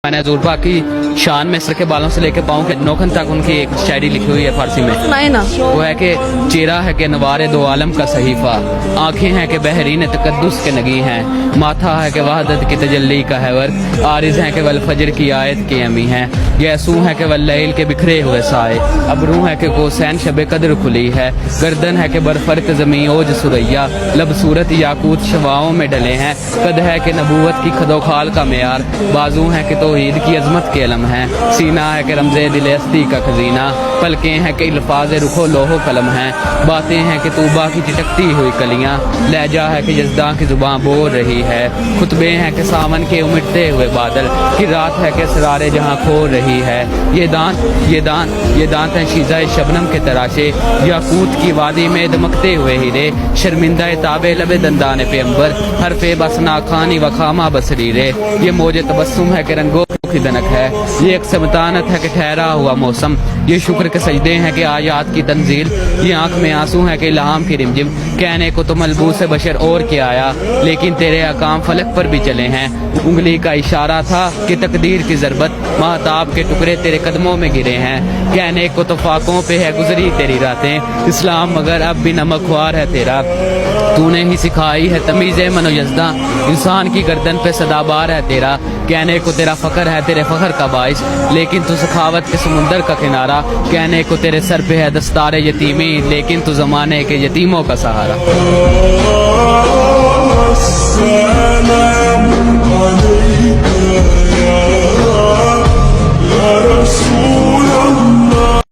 मैंने हजूर पाक की शान में सर के बालों से लेकर पाँव के नोखन तक उनकी एक शायरी लिखी हुई है फारसी में। सुनाए ना। वो है कि चेहरा है कि नवारे दो आलम का सहीफा, आंखें हैं कि बहरीन तकद्दुस के नगी हैं, माथा है कि वहदत की तजल्ली का हैवर, आरिज हैं कि वल फजर की आयत की अमी हैं, यसू है कि वल लैल के बिखरे हुए साए, अबरू है कि गोसैन शब कदर खुली है, गर्दन है कि बरफरत ज़मीं ओज सुरैया, लब सूरत याकूत शवाओं में डले हैं, कद है कि नबूवत की खदोखाल का मेयार, बाजू है कि तौहीद की अजमत के अलम है, सीना है कि रमज़े दिल अस्ती का खजीना, पलकें हैं कि अल्फाज रुखो लोहो कलम हैं, बातें हैं कि तूबा की चिटकती हुई कलियां, लहजा है कि यज़दां की ज़ुबान बोल रही है, खुतबे हैं कि सावन के उमड़ते हुए बादल, कि रात है कि असरारे जहां खो रही है, ये दांत हैं शीज़ा शबनम के तराशे, याकूत की वादी में दमकते हुए हीरे, शर्मिंदा ताबे लबे दंदान पे अंबर, हरफे बसना खानी व खामा बसरीरे, ये मौजे तबस्सुम है कि रंगों की दनक है, ये एक समतानत है कि ठहरा हुआ मौसम, ये शुक्र के सजदे हैं कि आयात की तंजील, ये आंख में आंसू है कि इल्हाम की रिमझिम, कहने को तो मलबूस बशर और क्या आया, लेकिन तेरे अकाम फलक पर भी चले हैं, उंगली का इशारा था कि तकदीर की ज़रबत, महताब के टुकड़े तेरे कदमों में गिरे हैं, कहने को तो फाकों पे है गुजरी तेरी रातें, इस्लाम मगर अब भी नमकवार है तेरा, तूने ही सिखाई है तमीज़ मनो यज़दा, इंसान की गर्दन पे सदाबार है तेरा, कहने को तेरा फ़ख्र है तेरे फ़ख्र का बाइस, लेकिन तू सखावत के समुंदर का किनारा, कहने को तेरे सर पे है दस्तारे यतीमी, लेकिन तू ज़माने के यतीमों का सहारा। السلام عليك يا رسول